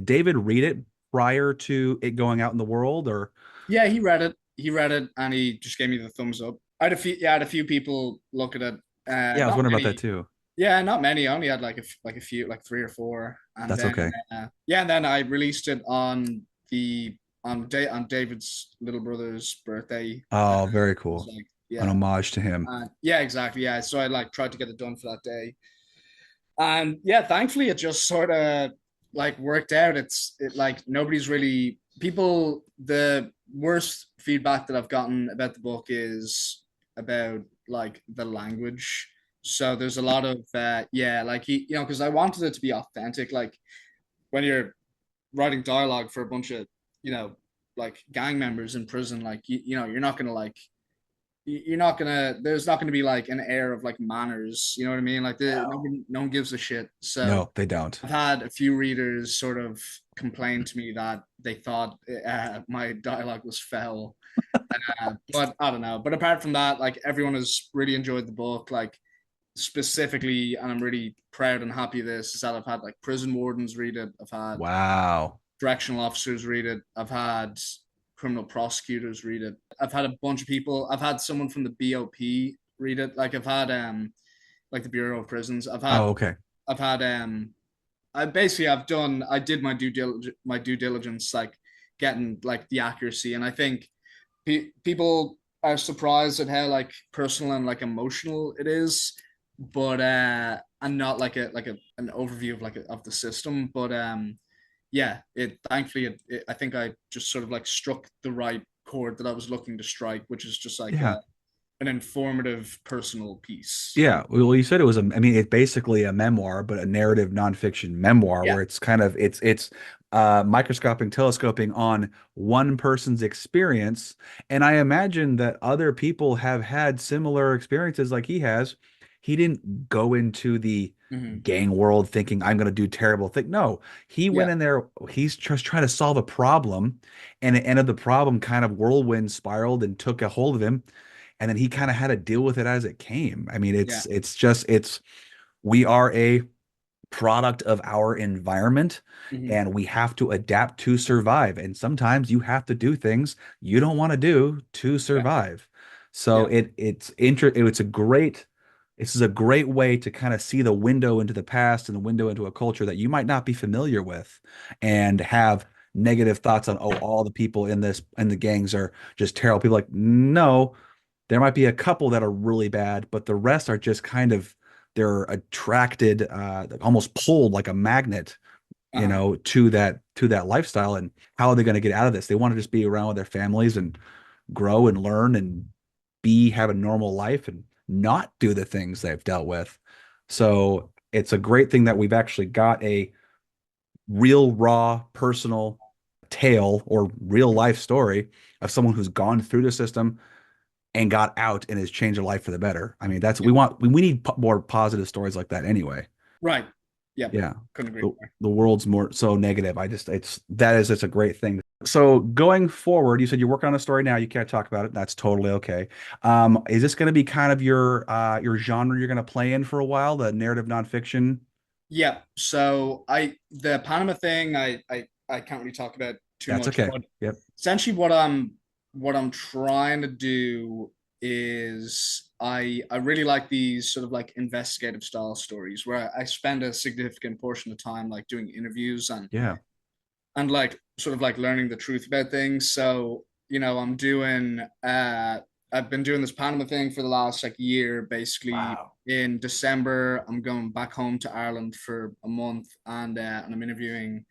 David read it prior to it going out in the world, or Yeah, he read it. He read it and he just gave me the thumbs up. I had a few people look at it. yeah, I was Not wondering about that many. too. Yeah, not many. I only had like a few, like three or four, and That's then okay. yeah, and then I released it on on David's little brother's birthday. Oh, very It was cool. like An yeah, homage to him. yeah, exactly, yeah. So I like tried to get it done for that day, and yeah, thankfully it just sort of like worked out. It like nobody's really people. The worst feedback that I've gotten about the book is about like the language. So there's a lot of yeah, like because I wanted it to be authentic. Like when you're writing dialogue for a bunch of you know like gang members in prison, like you're not gonna like you're not gonna there's not gonna be like an air of like manners, you know what I mean, like No. no one gives a shit. So No, they don't. I've had a few readers sort of complain to me that they thought my dialogue was foul, but I don't know. But apart from that, like everyone has really enjoyed the book, like specifically, and I'm really proud and happy of this is that I've had like prison wardens read it, I've had Wow. correctional officers read it. I've had criminal prosecutors read it. I've had a bunch of people. I've had someone from the BOP read it. Like I've had like the Bureau of Prisons. Oh, okay. I've had I basically I did my due diligence like getting like the accuracy, and I think people are surprised at how like personal and like emotional it is, but and not like an overview of of the system, but yeah, it thankfully I think I just sort of like struck the right chord that I was looking to strike, which is just like Yeah. an informative personal piece. Yeah, well, you said it was I mean, it's basically a memoir, but a narrative nonfiction memoir Yeah. where it's microscoping, telescoping on one person's experience. And I imagine that other people have had similar experiences like he has. He didn't go into the Mm-hmm. gang world thinking I'm going to do terrible thing. No, he went Yeah. in there, he's just trying to solve a problem, and the end of the problem kind of whirlwind spiraled and took a hold of him, and then he kind of had to deal with it as it came. I mean, Yeah. it's we are a product of our environment, Mm-hmm. and we have to adapt to survive. And sometimes you have to do things you don't want to do to Yeah. survive. So Yeah. it's a great this is a great way to kind of see the window into the past and the window into a culture that you might not be familiar with and have negative thoughts on, oh, all the people in the gangs are just terrible people. Like, no, there might be a couple that are really bad, but the rest are just kind of they're attracted, almost pulled like a magnet, Uh-huh. to that lifestyle. And how are they going to get out of this? They want to just be around with their families and grow and learn and have a normal life and not do the things they've dealt with. So it's a great thing that we've actually got a real, raw, personal tale or real life story of someone who's gone through the system and got out and has changed their life for the better. I mean, that's Yeah. we need more positive stories like that anyway. Right. Yep. Yeah. Couldn't agree The, more. the world's more so negative. It's a great thing. So going forward, you said you're working on a story now. You can't talk about it. That's totally okay. Is this going to be kind of your genre you're going to play in for a while, the narrative nonfiction? Yeah. So the Panama thing I can't really talk about too That's much, okay. but Yep. essentially what I'm trying to do is I really like these sort of like investigative style stories where I spend a significant portion of time like doing interviews Yeah. and like sort of like learning the truth about things. So, I'm doing I've been doing this Panama thing for the last like year. Basically Wow. in December, I'm going back home to Ireland for a month and I'm interviewing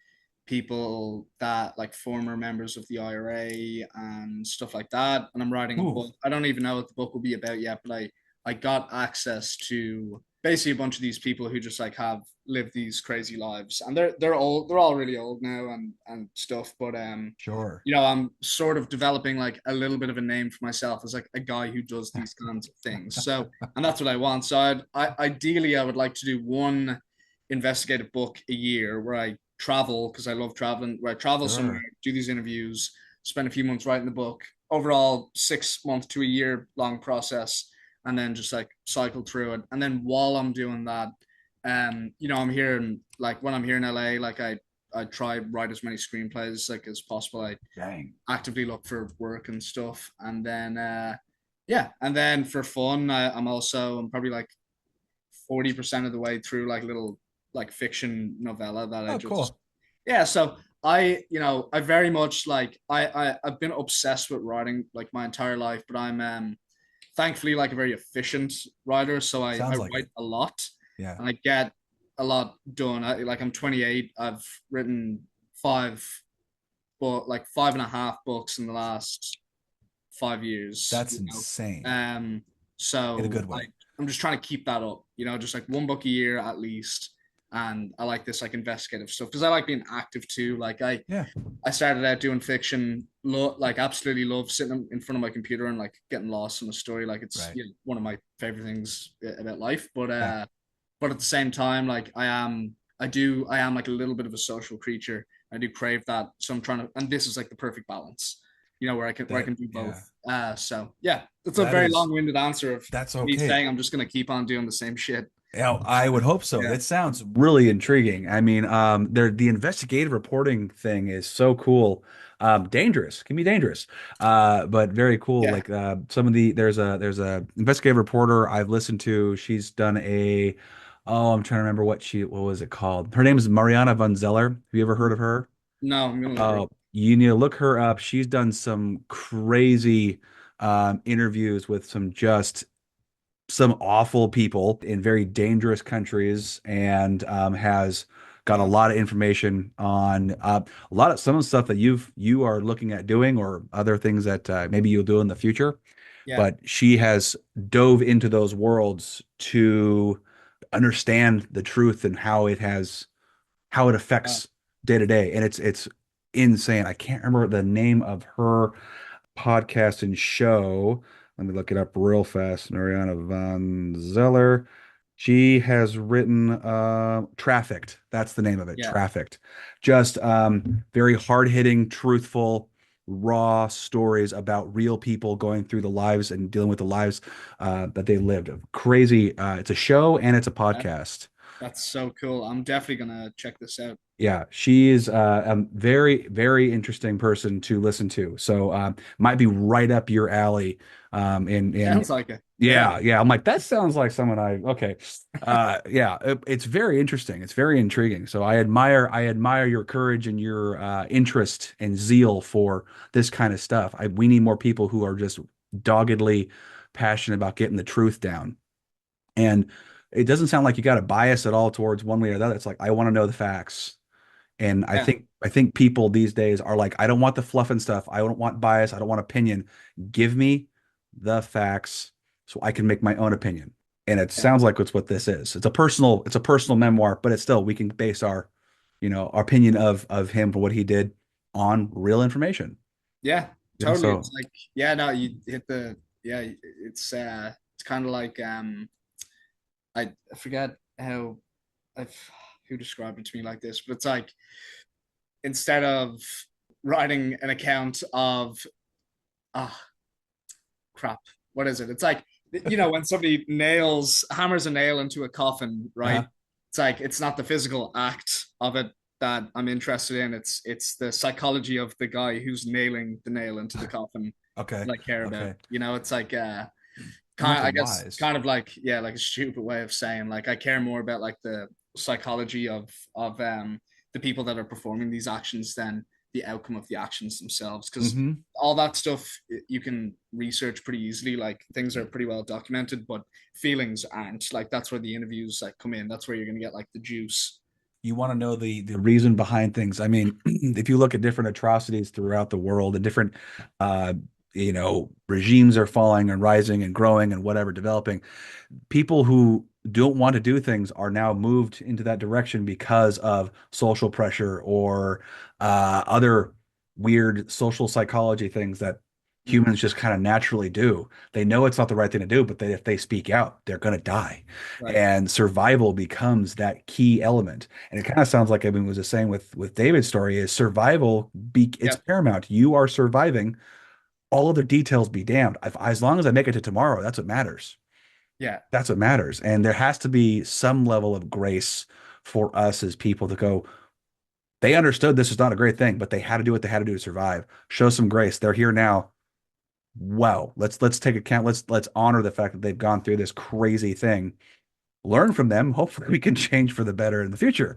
people that like former members of the IRA and stuff like that. And I'm writing a Ooh, book. I don't even know what the book will be about yet, but I got access to basically a bunch of these people who just like have lived these crazy lives, and they're all really old now and stuff. But sure. you know, I'm sort of developing like a little bit of a name for myself as like a guy who does these kinds of things. So, and that's what I want. So, ideally, I would like to do one investigative book a year where I travel because I love traveling, where I travel somewhere, Sure. do these interviews, spend a few months writing the book. Overall, 6 months to a year long process, and then just like cycle through it. And then while I'm doing that, you know, I'm here and like when I'm here in LA, like I try write as many screenplays like as possible. I Dang. actively look for work and stuff, and then yeah, and then for fun, I'm probably like 40% of the way through like little like fiction novella that I Oh, just cool. yeah. So you know, I very much like I've been obsessed with writing like my entire life, but I'm thankfully like a very efficient writer, so I Sounds like write it. a lot Yeah. and I get a lot done. Like I'm 28, I've written five, but like five and a half books in the last 5 years. That's You know, insane in a so good way. I'm just trying to keep that up. You know, just like one book a year at least. And I like this like investigative stuff because I like being active too. Like Yeah. I started out doing fiction, like absolutely love sitting in front of my computer and like getting lost in a story. Like it's, Right. you know, one of my favorite things about life. Yeah. But at the same time, like I am like a little bit of a social creature. I do crave that, so I'm trying to, and this is like the perfect balance, you know, where I That, can do yeah. both. So yeah, it's a That very is, long-winded answer of that's me okay. saying I'm just gonna keep on doing the same shit. Yeah, I would hope so. Yeah, That sounds really intriguing. I mean, the investigative reporting thing is so cool. Dangerous, can be dangerous, but very cool. yeah, Like some of the there's a investigative reporter I've listened to. She's done a oh, I'm trying to remember what was it called? Her name is Mariana von Zeller. Have you ever heard of her? no, I'm gonna look her up. Oh, you need to look her up. She's done some crazy interviews with some awful people in very dangerous countries and has got a Wow. lot of information on a lot of some of the stuff that you are looking at doing or other things that maybe you'll do in the future. Yeah. But she has dove into those worlds to understand the truth and how it Wow. affects day to day. And it's insane. I can't remember the name of her podcast and show. Let me look it up real fast. Mariana von Zeller. She has written Trafficked. That's the name of it. Yeah. Trafficked. Just very hard-hitting, truthful, raw stories about real people going through the lives and dealing with the lives that they lived. Crazy. It's a show and it's a Yeah. podcast. That's so cool. I'm definitely gonna check this out. Yeah, she is a very, very interesting person to listen to. So might be right up your alley. In Sounds like it. Yeah. yeah, yeah. I'm like, that sounds like someone okay. Yeah, it's very interesting. It's very intriguing. So I admire your courage and your interest and zeal for this kind of stuff. We need more people who are just doggedly passionate about getting the truth down. And it doesn't sound like you got a bias at all towards one way or the other. It's like I want to know the facts. And I Yeah. think I think people these days are like, I don't want the fluff and stuff. I don't want bias. I don't want opinion. Give me the facts so I can make my own opinion. And it Yeah. sounds like it's what this is. It's a personal memoir, but it's still we can base our opinion of him for what he did on real information. Yeah. Yeah. Totally. It's So like, yeah, no, you hit the yeah, it's kind of like I forget how I've who described it to me like this, but it's like instead of writing an account of ah crap, what is it? It's like you know when somebody hammers a nail into a coffin, right? uh It's like it's not the physical act of it that I'm interested in. It's the psychology of the guy who's nailing the nail into the coffin okay. that I care about. Okay. You know, it's like I'm like kind a of, I guess wise. kind of like yeah, like a stupid way of saying like I care more about like the psychology of the people that are performing these actions than the outcome of the actions themselves because Hmm. all that stuff you can research pretty easily, like things are pretty well documented, but feelings aren't. Like that's where the interviews like come in, that's where you're going to get like the juice You want to know the reason behind things. I mean, if you look at different atrocities throughout the world and different uh regimes are falling and rising and growing and whatever developing, people who don't want to do things are now moved into that direction because of social pressure or other weird social psychology things that Mm, humans just kind of naturally do. They know it's not the right thing to do, but if they speak out, they're going to die. right. And survival becomes that key element. And it kind of sounds like Evan was just saying with David's story is survival it's Yep. paramount. You are surviving. All other details be damned. As long as I make it to tomorrow, that's what matters. Yeah. That's what matters. And there has to be some level of grace for us as people to go, they understood this is not a great thing, but they had to do what they had to do to survive. Show some grace. They're here now. Wow. Let's take account. Let's honor the fact that they've gone through this crazy thing. Learn from them. Hopefully we can change for the better in the future.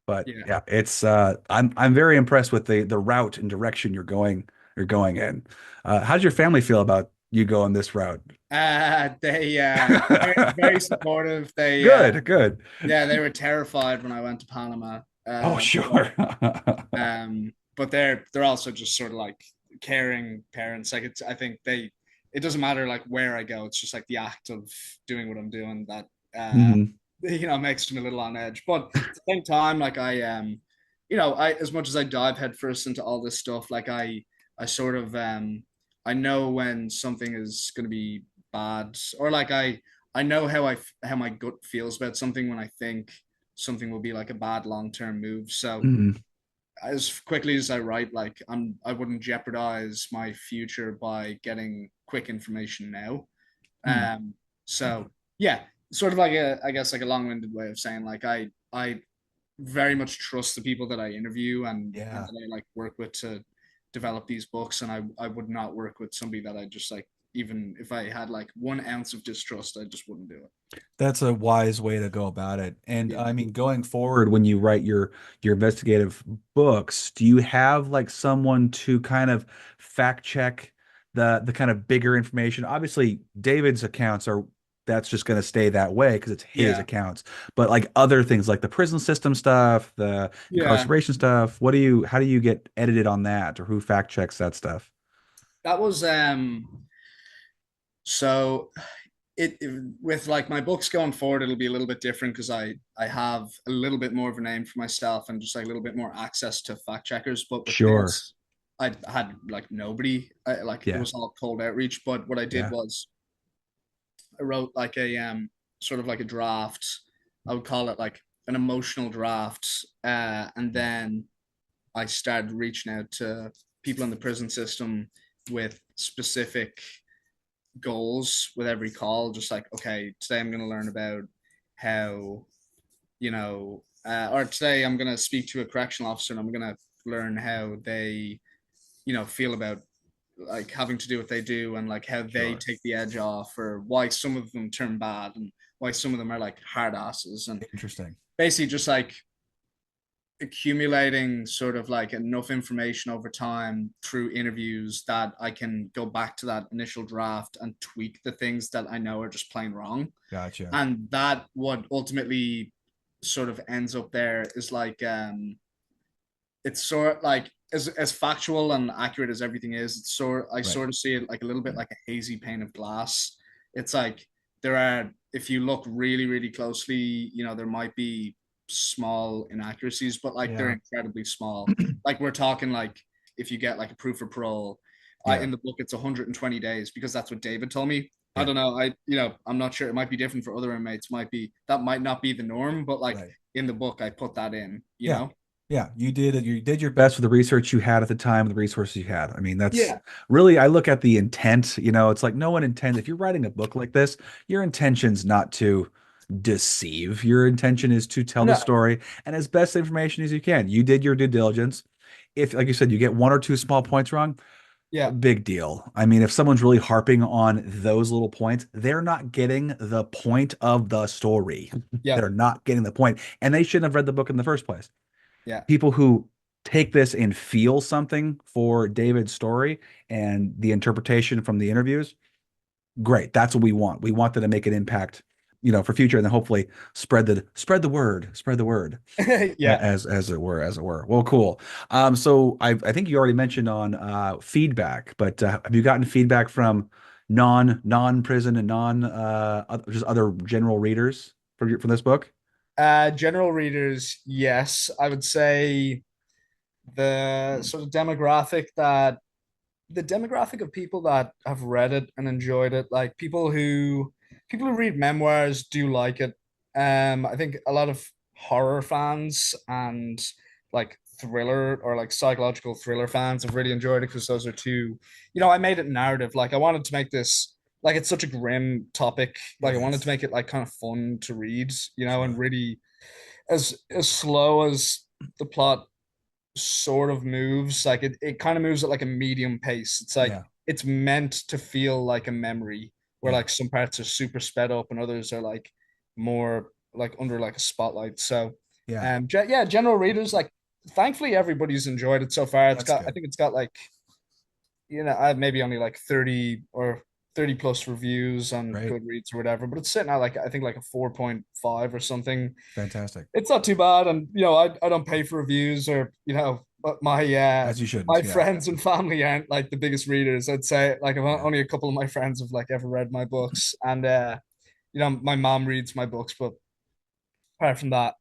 But Yeah. yeah, it's I'm very impressed with the route and direction you're going in. How does your family feel about you going this route? They very, very supportive. Good, good. Yeah, they were terrified when I went to Panama. Oh, But sure. they're also just sort of like caring parents. Like it's I think it doesn't matter like where I go. It's just like the act of doing what I'm doing that Hmm. makes them a little on edge. But at the same time, like I as much as I dive headfirst into all this stuff, like I sort of I know when something is going to be bad, or like I know how my gut feels about something when I think something will be like a bad long term move. So Hmm. as quickly as I write, like I wouldn't jeopardize my future by getting quick information now. Hmm. Um, so yeah, sort of like I guess like a long winded way of saying like I very much trust the people that I interview and Yeah. that I like work with to develop these books, and I would not work with somebody that I just like even if I had like 1 ounce of distrust, I just wouldn't do it. That's a wise way to go about it. And Yeah. I mean, going forward, when you write your investigative books, do you have like someone to kind of fact check the kind of bigger information? Obviously, David's accounts are that's just going to stay that way because it's his Yeah. accounts. But like other things like the prison system stuff, the Yeah. incarceration stuff, how do you get edited on that or who fact checks that stuff? That was so with like my books going forward, it'll be a little bit different because I have a little bit more of a name for myself and just like a little bit more access to fact checkers. But with Sure. this, I had like nobody. Like it Yeah. was all cold outreach. But what I did Yeah. was I wrote like a sort of like a draft. I would call it like an emotional draft, and then I started reaching out to people in the prison system with specific goals with every call. Just like, okay, today I'm going to learn about how, or today I'm going to speak to a correctional officer and I'm going to learn how they, feel about like having to do what they do and like how they Sure. take the edge off or why some of them turn bad and why some of them are like hard asses and Interesting. basically just like accumulating sort of like enough information over time through interviews that I can go back to that initial draft and tweak the things that I know are just plain wrong. Gotcha. And that what ultimately sort of ends up there is like it's sort of like as factual and accurate as everything is, it's sort I Right. sort of see it like a little bit like a hazy pane of glass. It's like there are if you look really, really closely, there might be small inaccuracies, but like they're Yeah. incredibly small. Like we're talking like if you get like a proof of parole, Yeah. in the book it's 120 days because that's what David told me. I Yeah. don't know. I'm not sure. It might be different for other inmates. Might not be the norm, but like Right. in the book, I put that in. Yeah. Yeah. You did your best with the research you had at the time, the resources you had. I mean, that's Yeah. really, I look at the intent, it's like no one intends, if you're writing a book like this, your intention's not to deceive. Your intention is to tell the No. story and as best information as you can. You did your due diligence. If, like you said, you get one or two small points wrong, Yeah. big deal. I mean, if someone's really harping on those little points, they're not getting the point of the story. Yeah. They're not getting the point, and they shouldn't have read the book in the first place. Yeah. People who take this and feel something for David's story and the interpretation from the interviews, great. That's what we want. We want them to make an impact for future, and then hopefully spread the word Yeah. as it were. Well, cool. So I think you already mentioned on feedback, but have you gotten feedback from non prison and just other general readers from this book? General readers, yes. I would say the sort of demographic of people that have read it and enjoyed it, like people who read memoirs do like it. I think a lot of horror fans and like thriller or like psychological thriller fans have really enjoyed it because those are two, I made it narrative. Like I wanted to make this like it's such a grim topic. It Like I wanted to is. make it like kind of fun to read, and Sure. really as slow as the plot sort of moves. Like it kind of moves at like a medium pace. It's like Yeah. it's meant to feel like a memory where Yeah. like some parts are super sped up and others are like more like under like a spotlight. So Yeah. yeah, general readers like thankfully everybody's enjoyed it so far. That's I good. think it's got like I have maybe only like 30 or 30 plus reviews on Great. Goodreads or whatever, but it's sitting at like I think like a 4.5 or something. Fantastic. It's not too bad, and I don't pay for reviews or but As you my shouldn't. Yeah. friends and family aren't like the biggest readers. I'd say like Yeah. only a couple of my friends have like ever read my books, and my mom reads my books, but apart from that,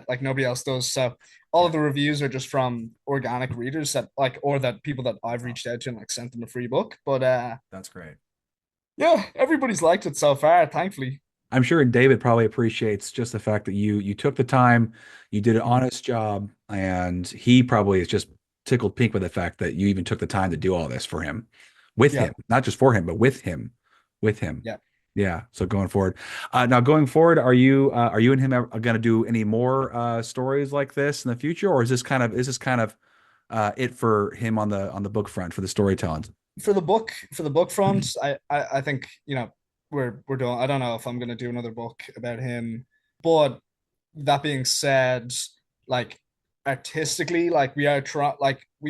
like nobody else does. So all Yeah. of the reviews are just from organic readers that like or that people that I've Wow. reached out to and like sent them a free book. But That's great. yeah, everybody's liked it so far, thankfully. I'm sure David probably appreciates just the fact that you took the time, you did an honest job, and he probably is just tickled pink with the fact that you even took the time to do all this for him, with Yeah, him, not just for him, but with him. yeah. Yeah. So going forward, now going forward, are you and him going to do any more stories like this in the future, or is this kind of it for him on the book front for the storytelling? For the book front, I think we're doing. I don't know if I'm gonna do another book about him, but that being said, like artistically, like we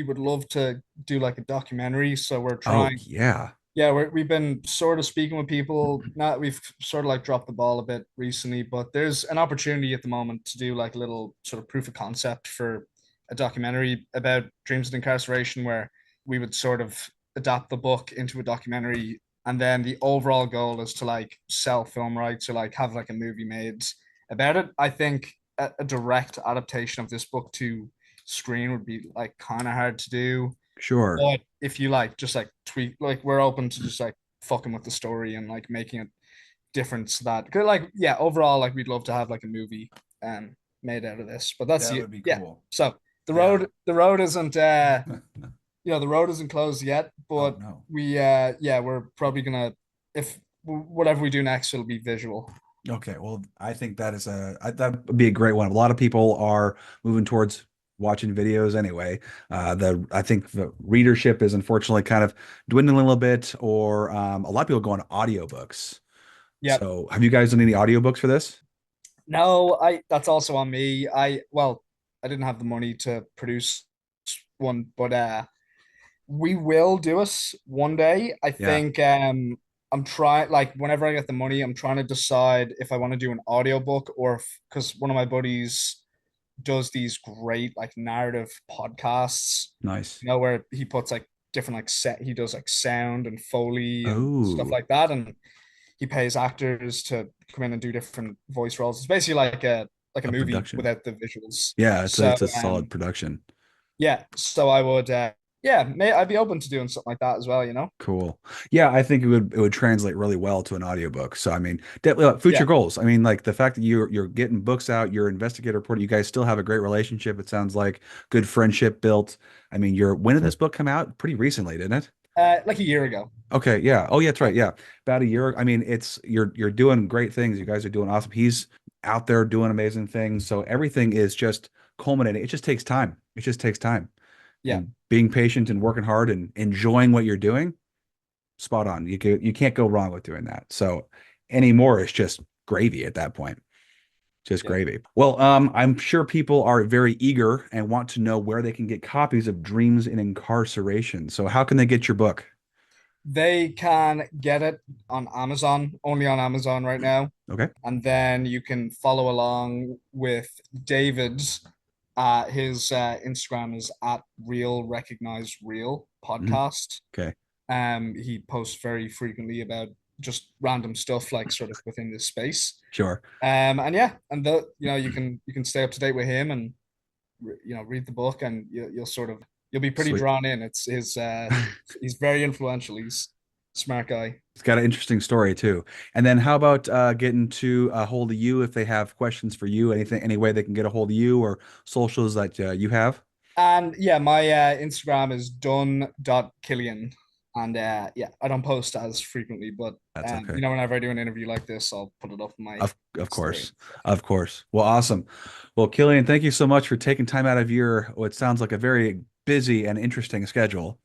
would love to do like a documentary. So we're Oh trying. yeah, Yeah, we've been sort of speaking with people. Not we've sort of like dropped the ball a bit recently, but there's an opportunity at the moment to do like a little sort of proof of concept for a documentary about dreams of incarceration, where we would sort of adapt the book into a documentary, and then the overall goal is to like sell film rights or like have like a movie made about it. I think a direct adaptation of this book to screen would be like kind of hard to do, sure. but if you like, just like tweak, like we're open to just like fucking with the story and like making it different so that, cause like, yeah, overall, like we'd love to have like a movie made out of this. But that's That it. would be Yeah. cool. So Yeah. the road isn't the road isn't closed yet, Oh but no. yeah, we're probably gonna if whatever we do next, it'll be visual. Okay, well, I think that would be a great one. A lot of people are moving towards watching videos anyway. I think the readership is unfortunately kind of dwindling a little bit, or a lot of people go on audiobooks. Yep. So, have you guys done any audiobooks for this? No, I that's also on me. I didn't have the money to produce one, but we will do it one day. I Yeah. think I'm trying like whenever I get the money, I'm trying to decide if I want to do an audiobook or if because one of my buddies does these great like narrative podcasts, Nice. where he puts like different like set he does like sound and foley and stuff Oh, like that. And he pays actors to come in and do different voice roles. It's basically like a a movie production. without the visuals. Yeah, So it's a solid production. yeah, so I would yeah, I'd be open to doing something like that as well. Cool. Yeah, I think it would translate really well to an audiobook. So I mean, definitely future Yeah. goals. I mean, like the fact that you're getting books out, you're investigator reporter, you guys still have a great relationship. It sounds like good friendship built. I mean, when did this book come out? Pretty recently, didn't it? Like a year ago. Okay, yeah. Oh, yeah, that's right. Yeah. About a year. I mean, you're doing great things. You guys are doing awesome. He's out there doing amazing things. So everything is just culminating. It just takes time. It just takes time. Yeah. And being patient and working hard and enjoying what you're doing, spot on. You can't go wrong with doing that. So anymore is just gravy at that point. Just Yeah. gravy. Well, I'm sure people are very eager and want to know where they can get copies of Dreams in Incarceration. So how can they get your book? They can get it on Amazon, only on Amazon right now. Okay. And then you can follow along with David's. His Instagram is at Real Recognize Real Mhm. Podcast. Okay. He posts very frequently about just random stuff like sort of within this space. Sure. And yeah, and you can stay up to date with him and read the book and you'll sort of you'll be pretty Sweet. drawn in. It's his he's very influential. He's a smart guy. It's got an interesting story too. And then how about getting to a hold of you if they have questions for you? Anything, any way they can get a hold of you or socials that you have? And yeah, my Instagram is done.killian. And yeah, I don't post as frequently, but That's okay. whenever I do an interview like this, I'll put it up in my Of story. course. Of course. Well, awesome. Well, Cillian, thank you so much for taking time out of your what sounds like a very busy and interesting schedule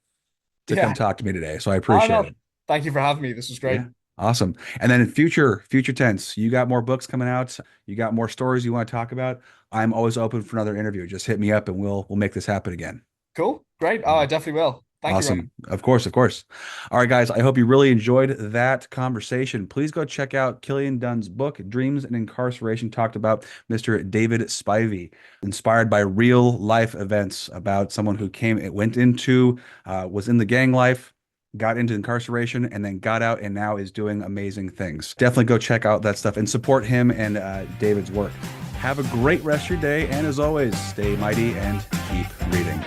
to come Yeah. talk to me today. So I Oh appreciate no. it. Thank you for having me. This was great. Yeah. Awesome. And then in future tense, you got more books coming out, you got more stories you want to talk about. I'm always open for another interview. Just hit me up and we'll make this happen again. Cool. Great. Oh, I definitely will. Thank you, Ronan. Awesome. Of course, of course. All right, guys, I hope you really enjoyed that conversation. Please go check out Cillian Dunn's book, Dreams and Incarceration, talked about Mr. David Spivey, inspired by real life events about someone who went into, was in the gang life, got into incarceration, and then got out and now is doing amazing things. Definitely go check out that stuff and support him and David's work. Have a great rest of your day. And as always, stay mighty and keep reading.